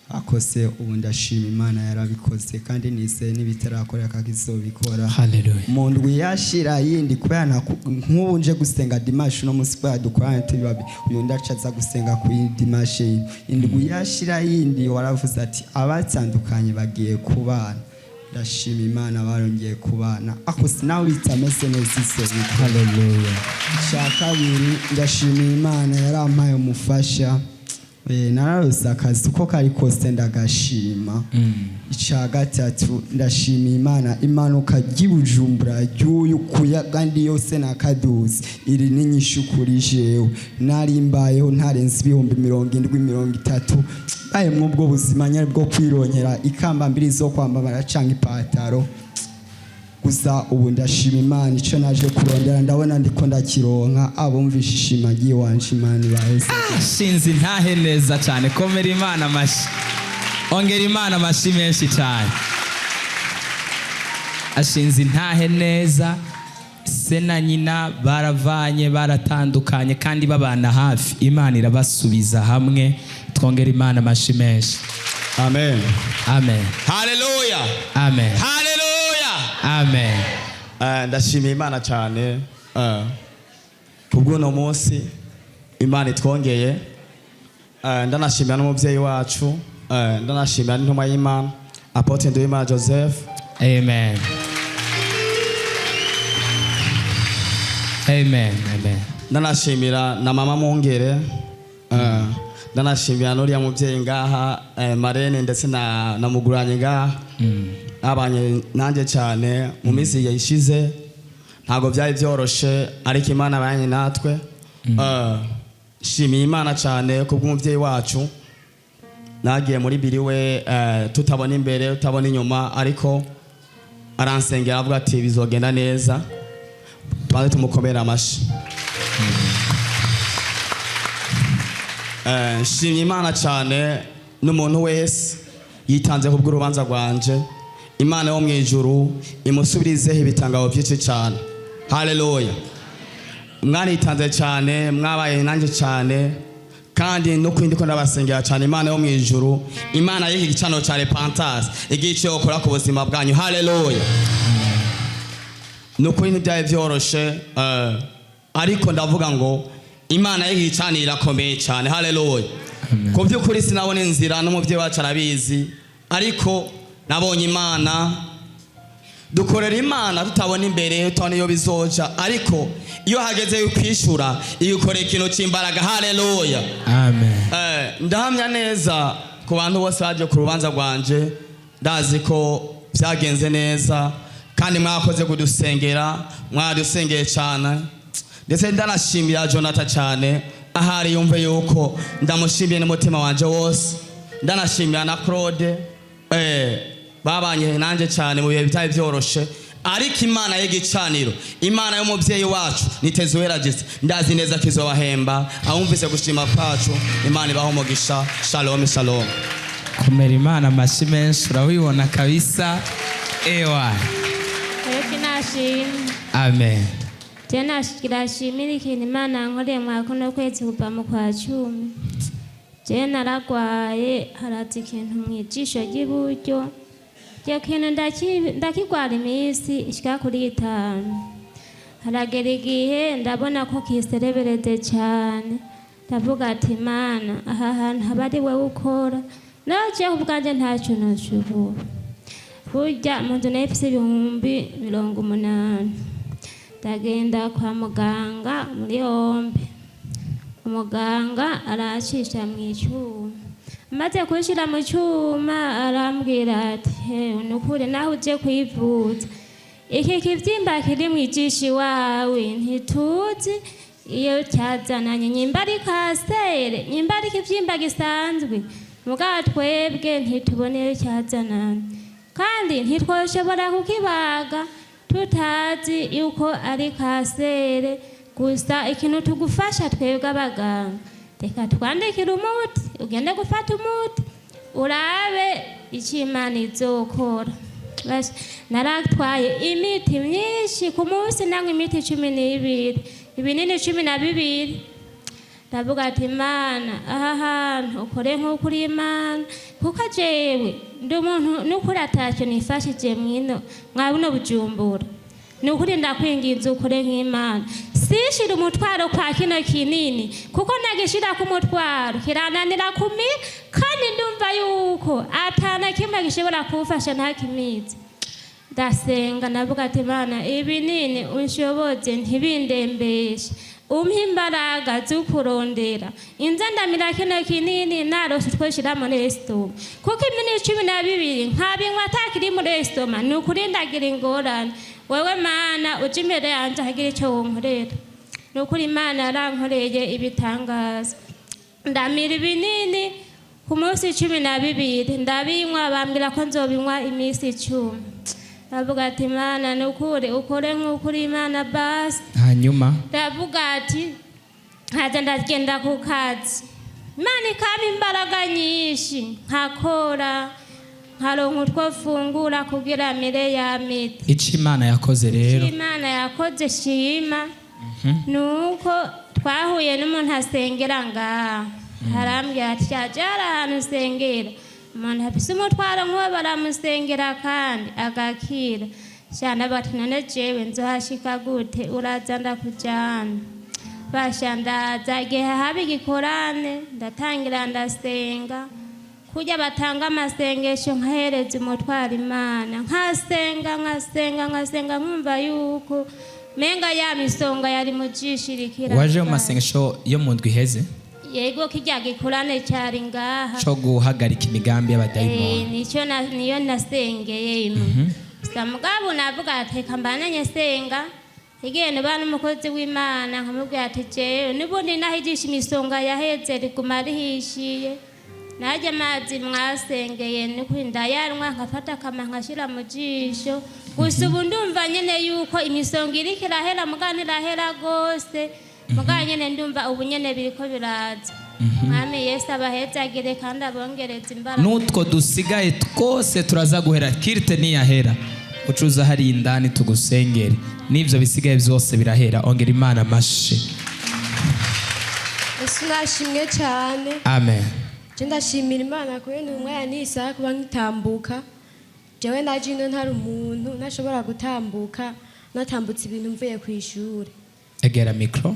akose ubu ndashima Imana yarabikoze kandi nise n'ibitarakorera kakizobikora haleluya mu ndwi yashira yindi kubera nk'ubu nje gusenga dimanche no musi kwa dukorana tubibabi uyu ndacaza gusenga ku dimanche indwi yashira yindi waravuze ati abatandukanye bagiye kubana ndashima Imana barongeye kubana akose nawe bitameze neza ise haleluya cyakabiri ndashima Imana yarampaye umufasha nararose akazi uko kari kose ndagashima icya gatatu ndashima Imana imanuka ry'Ibujumbura ry'uyu kuyagandi yose nakaduzi iri n'inyishu kuri jewe nari mbayeho ntarenze 70-30 baye mu bwo buzima nyari bwo kwironkera ikamba mbiri zo kwambara canke ipataro gusa ubu ndashima Imana ico naje kurondera ndabona ndiko ndakironka abumvisha ishima giwanje Imana bahese shinzi ntahe neza cyane komera Imana amashi ongera Imana amashi menshi cyane ashinzi ntahe neza se na nyina baravanye baratandukanye kandi babana hafi Imana irabasubiza hamwe twongera Imana amashi menshi amen amen haleluya amen haleluya amen ndashimiye Imana cyane kubw'uno munsi Imana itwongeye ndanashimira n'umubyeyi wacu ndanashimira n'intumwa y'Imana Apotre Nduwimana Joseph amen amen amen ndanashimira na mama Mungere ndanashimira n'uriya mubyeyi ngaha Marene ndetse na muguranye ngaha abanye nanjye cyane mu minsi yishize ntago byari byoroshe ariko Imana abanye natwe shimiye Imana cyane kubw'umubyeyi wacu nagiye muri biri we tutabona imbere tutabona inyuma ariko aransengera avuga ati bizogenda neza twari tumukomera amashi shimiye Imana cyane n'umuntu wese yitanze kubw'urubanza rwanje imana yo mu ijuru imusubirizeho ibitangabo byinshi cyane. Haleluya. Mwaritanze cyane, mwabaye nanjye cyane, kandi no kwindi ko ndabasengera cyane imana yo mu ijuru, imana y'iki gicaniro cya Repentance igihe cyo gukora ku buzima bwanyu. Haleluya. Nuko ntibyaye byoroshe, ariko ndavuga ngo imana y'iki gicaniro irakomeye cyane. Haleluya. Ku by'ukuri sinabona inzira, n'umubyeyi wacu arabizi, ariko nabonye imana. Dukorera imana tutabona imbere, tutabona iyo bizoja, ariko iyo hageze kwishura ikorera ikintu cy'imbaraga. Haleluya. Amen. Ndahamya neza ku bantu bose baje ku rubanza rwanje, ndazi ko byagenze neza, kandi mwakoze kudusengera, mwadusengeye cyane, ndetse ndanashimira Jonathan cyane, ahari yumve yuko ndamushimiye n'umutima wanje wose. Ndanashimira na Claude, babanye nanjye cyane mu bihe bitari byoroshe, ariko imana y'igicaniro, imana y'umubyeyi wacu niteze uweragize, ndazi neza ko izobahemba. Abumvise gushima kwacu, imana ibaho umugisha. Shalom shalom. Komera imana amashyi menshi, urabibona kabisa. Ewa. Amen. Tena kirashimira ikintu imana yankoreye mwaka no kwezi kuva mu kwa 10. Je naragwaye, haraza ikintu mu ijisho ry'iburyo, cyo kintu ndakigwara iminsi ishika kuri 5. Haragera igihe ndabona ko kisereberede cyane, ndavuga ati Imana, aha hantu haba ari wowe ukora, naje ubwanjye ntacyo nashobora. Burya mu nzu nefise 80,000. Ndagenda kwa muganga muri Yombe, umuganga aracisha mu icyuma, maze kushira mu cyuma arambwira ati nukuri naho uje kwivuza, iki kibyimba kiri mu ijishi wawe ntituzi iyo cyazananye, nyimba ari kanseri, nyimba ari ikibyimba gisanzwe, mugabo twebwe ntitubone iyo cyazananye, kandi ntitwoshobora kukibaga tutazi yuko ari kanseri. Gusa ikintu tugufasha twebwe abaganga, reka twandikire umuti, ugende gufata umuti urabe icyo Imana izokora. Naratwaye imiti myinshi ku munsi, nanywa imiti 12, ibinini 12. Ndavuga ati Imana, aha hantu ukore nk'uko uri Imana, kuko jewe ndi umuntu n'ukuri atacyo nifashije mwino mwabuno Bujumbura. Nukuri ndakwinginze ukore nk'Imana, sishira umutwaro kwa kino kinini, kuko nagishira ku mutwaro kirananira kumira, kandi ndumva yuko atana kimwe gishobora kumfasha ntakimize. Ndasenga navuga ati Imana, ibinini unshoboze ntibindembeshe, umpe imbaraga z'ukurondera inza ndamira kino kinini narose tweshira mu resitora, kuko imini 12 nkabinywa atakiri mu resitora, nukuri ndagira ingorane. Wewe Mana uje imbere yanjye hagira icyo wonkorera. Nukuri Imana yarankoreye ibitangaza. Ndamira ibinini ku munsi 12, ndabinywa bambwira ko nzobinywa iminsi 10. Ndavuga ati Imana nukuri ukore nk'uko uri Imana basi. Hanyuma ndavuga ati nkaza ndagenda ku kazi, Imana ikampa imbaraga nyinshi, nkakora nkaronka utwo fungura kugira mire ya miti. Ico Imana yakoze rero, Imana yakoze shima. Nuko twahuye n'umuntu asengera ngaha, harambwira ati cyajara ahantu usengera, umuntu afise umutwaro nk'uwo baramusengera kandi agakira. Cyane bati none jewe nzohashika gute, uraza ndakujana. Basha ndaza, igihe haba igikorane ndatangira ndasenga, kujya batanga amasengesho nkahereza umutwaro Imana, nkasenga nkumva yuko menga ya misonga yari mujishirikira. Waje mu masengesho yo mu ndwi heze? Yego, kijya gikorane cyari ngaha cyo guhagarika imigambi y'abadayimoni. Niyo nasengeye. Samugabo navuga ati kambananye senga, igene bana umukozi w'Imana nkamubwira ati jewe nibundi nahigisha imisonga yaheze riguma rihishiye, naje amazi mwasengeye nikwinda yanwa nkafata kama nkashira mu jisho. Gusa ubu ndumva nyene yuko imisonga irikira hera muganira hera gose, muganye nyene ndumva ubu nyene biriko biraza. mwami yesu abahezagire kandi abongereze imbaraga. n'utwo dusigaye twose turaza guhera, kirite niyahera ucuza hari indani tugusengere, n'ibyo bisigaye byose birahera. Ongera Imana amashi. Yesu nashimwe cyane. Amen. Je ndashimira Imana ko yene umwanya n'isaha kuba nkitambuka. Jewe naje ino ntari umuntu ntashobora gutambuka, natambutse ibintu mvuye ku ishuri. Egera mikro.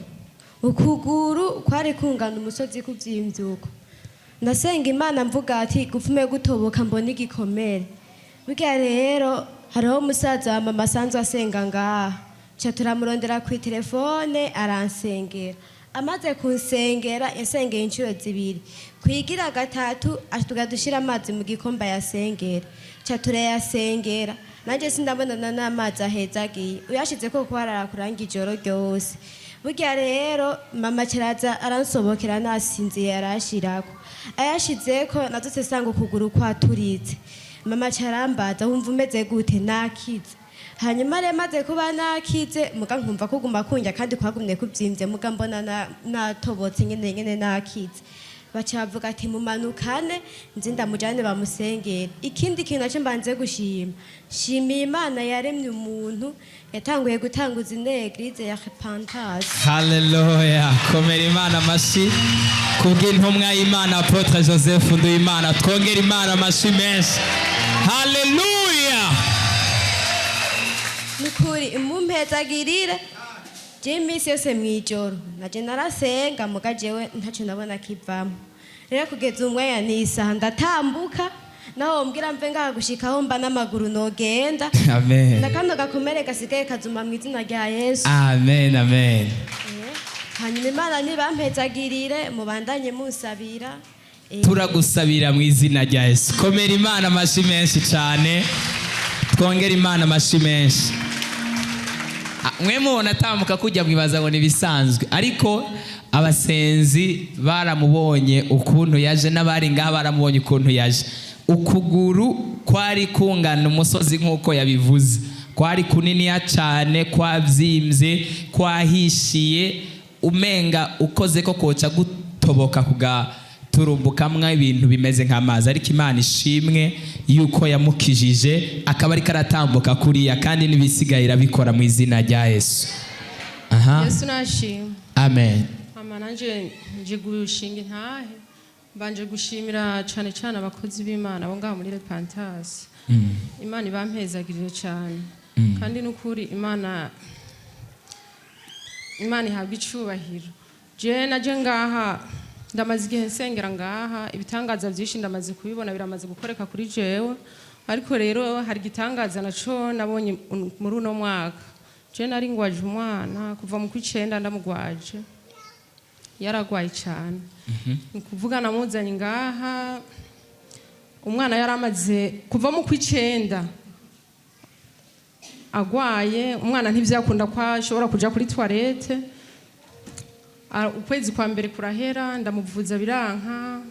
Ukuguru kwari kungana umusozi kuvyimvyuko. Ndasenga Imana mvuga ati gupfume gutoboka mbona igikomere. Burya rero hariho umusaza wa mama asanzwe asenga ngaha. Ca turamurondera ku telefone aransengera. Amaze kunsengera yasengeye inshuro zibiri. Kwigira gatatu ashtuga dushira amazi mu gikomba yasengera. Ca turayasengera. Nanje sindabonana n'amazi ahezagiye. Uyashize ko kwarara kuranga ijoro ryose. Burya rero mama kiraza aransobokera nasinziye yarashirako. Ayashizeko nazose sanga ukuguru kwaturitse. Mama carambaza wumva umeze gute nakize. Hanyuma rero maze kuba nakize muga nkumva kuguma kunja kandi kwagumye kuvyimvye muga mbona natobotse nyene nakize. Bacavuga ati mumanukane nzi ndamujane bamusengera. Ikindi kintu naco mbanze gushima. Shimiye Imana yaremye umuntu yatanguye gutanguza ineglize ya Repentance. Haleluya. Komera Imana amashi kubw'intumwa y'Imana Apotre Joseph Nduwimana. Twongera Imana amashi menshi. Haleluya. Nukuri imumpezagirire. Je imisi yose mwijoro naje narasenga muga jewe ntaco nabona kivamo. Rero kugeza umwanya n'isaha ndatambuka naho mbwira mve ngaha gushikaho mba n'amaguru nogenda. Amen. Nakano gakomere gasigaye kazuma mu izina rya Yesu. Amen, amen. Hanyuma Imana nibampezagirire mubandanye musabira. Turagusabira mu izina rya Yesu. Komera Imana amashi menshi cyane. Twongera Imana amashi menshi. Mwe mubona atambuka kujya mwibaza ngo nibisanzwe, ariko abasenzi baramubonye ukuntu yaje, n'abari ngaha baramubonye ukuntu yaje. Ukuguru kwari kungana umusozi nk'uko yabivuze, kwari kuniniya cyane, kwavyimbye, kwahishiye, umenga ukoze ko koca gutoboka kuga turumbukamwa ibintu bimeze nk'amazi. Ariko Imana ishimwe yuko yamukijije akaba ari karatambuka kuriya, kandi nibisigaye irabikora mu izina rya Yesu. Aha. Yesu nashimwe. Amen. Mama nanje nje gushinga intahe, mbanje gushimira cyane cyane abakozi b'Imana bo ngaha muri Repentance. Imana ibampezagirire cyane. Kandi nukuri Imana ihabwa icubahiro. Je naje ngaha ndamaze igihe nsengera ngaha, ibitangaza byinshi ndamaze kubibona, biramaze gukoreka kuri jewe. Ariko rero hari igitangaza naco nabonye muri uno mwaka. Je nari ngwaje umwana kuva mu kw'icenda ndamugwaje. Yaragwaye cyane. Kuvuga namuzanye ngaha umwana yaramaze kuva mu kw'icenda agwaye. Umwana ntivyakunda kwa ashobora kuja kuri toilette. Ukwezi kwa mbere kurahera ndamuvuza biranka,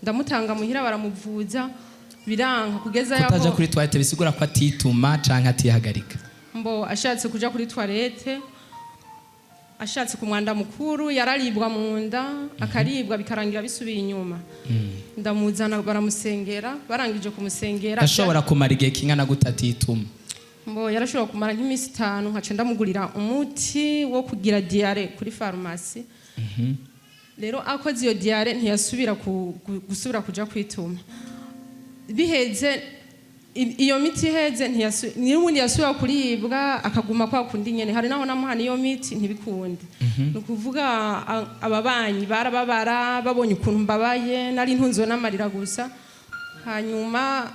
ndamutanga muhira baramuvuza biranka kugeza yako kutaja kuri toilette bisigura ko atituma canke atihagarika. Mbo ashatse kuja kuri toilette, ashatse kumwanda mukuru yararibwa mu nda, akaribwa bikarangira bisubiye inyuma. Ndamuzana baramusengera, barangije kumusengera ashobora kumara igihe kingana gutatituma. Mbo yarashobora kumara nk'imisi 5 nkaca ndamugurira umuti wo kugira diare kuri pharmacy. Rero akoze iyo diare ntiyasubira gusubira kuja kwituma. Biheze iyo miti heze n'ubundi yasubira kuribwa akaguma kwa kundi nyene. Hari naho namuhana iyo miti ntibikunde. Nukuvuga ababanyi barababara babonye ukuntu mbabaye, nari ntunzwe n'amarira gusa. Hanyuma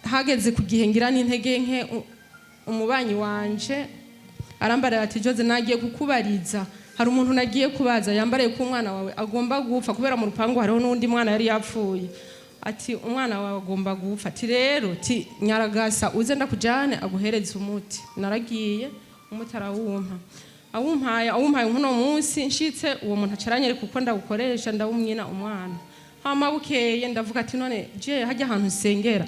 hageze kugihengira n'intege nke, umubanyi wanje arambara ati Jose nagiye kukubariza, hari umuntu nagiye kubaza yambariye ko umwana wawe agomba gupfa kubera mu rupangu hariho n'undi mwana yari yapfuye. Ati umwana wawe agomba gupfa. Ati rero ti nyaragasa uze ndakujane aguhereza umuti. Naragiye umuti arawumpa. Awumpaye nkuno munsi nshitse uwo muntu acaranyere kuko ndawukoresha ndawumwina umwana. Hama bukeye ndavuga ati none je hajya ahantu sengera.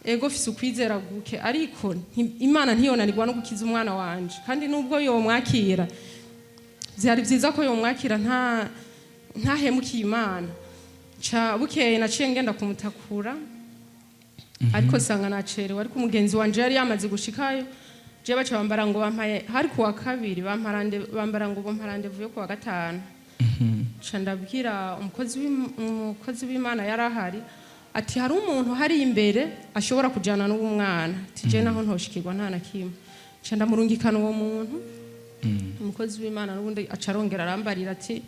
Ego fise ukwizera guke, ariko Imana ntiyonanirwa no gukiza umwana wanje. Kandi nubwo yo mwakira, byari byiza ko yo mwakira ntahemukiye Imana ca bukeye naciye ngenda kumutakura ariko sanga nacerewe ariko umugenzi wanje yari yamaze gushikayo je baca bambara ngo bampaye hari kuwa kabiri bambara ngo bomparande vuye kuwa gatanu ca ndabwira umukozi w'Imana yari ahari ati hari umuntu hari imbere ashobora kujana n'uwo mwana ati je naho ntoshikirwa nta na kimwe ca ndamurungikana uwo muntu umukozi w'Imana n'ubundi acarongera arambarira ati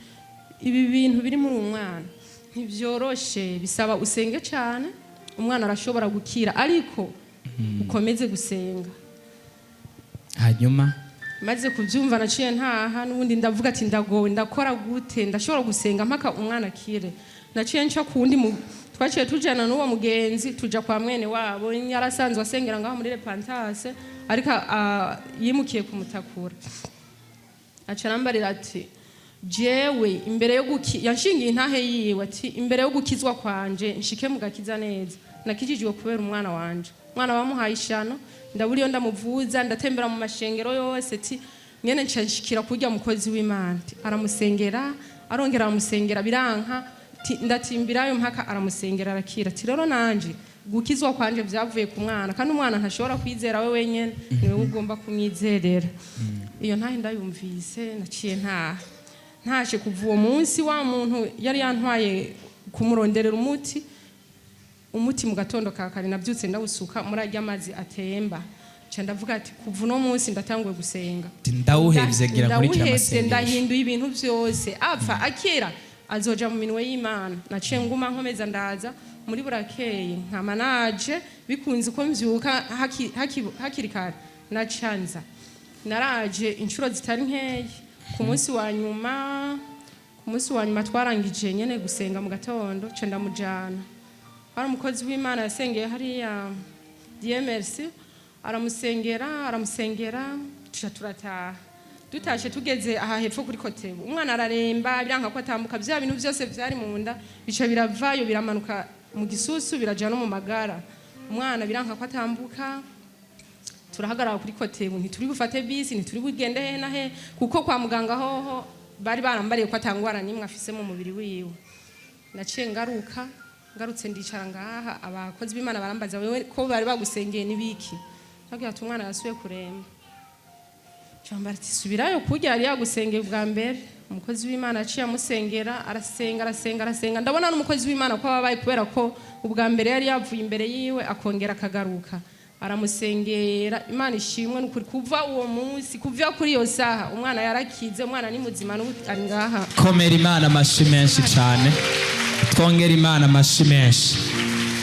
ibi bintu biri muri uwo mwana ntibyoroshe bisaba usenge cyane umwana arashobora gukira ariko ukomeze gusenga. Hanyuma maze kubyumva naciye ntaha n'ubundi ndavuga ati ndagowe ndakora gute ndashobora gusenga mpaka umwana akire. Naciye nca kundi twaciye tujana n'uwo mugenzi tuja kwa mwene wabo yarasanzwe asengera ngaho muri Repentance ariko yimukiye kumutakura. Acarambarira ati jewe imbere yo yanshingiye intahe yiwe ati imbere yo gukizwa kwanje nshike mugakiza neza nakijijwe kubera umwana wanje umwana bamuhaye ishano ndaburiyo ndamuvuza ndatembera mu mashengero yose ati nyene nshikira kurya mukozi w'Imana aramusengera arongera aramusengera biranka ndatimbirayo mpaka aramusengera arakira ati rero nanje gukizwa kwanje byavuye ku mwana kandi umwana ntashobora kwizera we wenyene niwe ugomba kumwizerera. Iyo ntahe ndayumvise naciye ntaje kuva uwo munsi wa muntu yari yantwaye kumuronderera umuti mu gatondo ka kare nabyutse ndawusuka muri ajya amazi atemba ca ndavuga ati kuva no munsi ndatanguye gusenga ndawuhevye gira muri kiramasengesho ndahinduye ibintu byose apfa akira azoja mu minwe y'Imana. Naciye nguma nkomeza ndaza muri burakeye nkamanaje bikunze ko mvyuka hakiri kare nacanza naraje inshuro zitari nkeya. Ku munsi wa nyuma twarangije nyene gusenga mu gatondo ca ndamujana hari umukozi w'Imana yasengeye hariya DMRC aramusengera tuca turataha dutashe tugeze aha hepfo kuri Kotebu umwana araremba biranka ko atambuka bya bintu byose byari mu nda bica biravayo biramanuka mu gisusu biraja no mu magara umwana biranka ko atambuka turahagarara kuri Kotebu ntituri bufate bisi ntituri bugende he na he kuko kwa muganga hoho bari barambariye ko atangwara nimwe afise mu mubiri wiwe. Naciye ngarutse ndicara ngaha abakozi b'Imana barambaza wewe ko bari bagusengeye nibiki nagira ati umwana yasuye kuremba cyambara ati subirayo kujya yari yagusengeye bwa mbere. Umukozi w'Imana aciye amusengera arasenga ndabona n'umukozi w'Imana ko babaye kubera ko ubwa mbere yari yavuye imbere yiwe akongera akagaruka aramusengera. Imana ishimwe n'ukuri kuva uwo munsi kuva kuri iyo saha umwana yarakize umwana ni muzima n'ubu ari ngaha. Komera Imana amashi menshi cyane twongera Imana amashi menshi.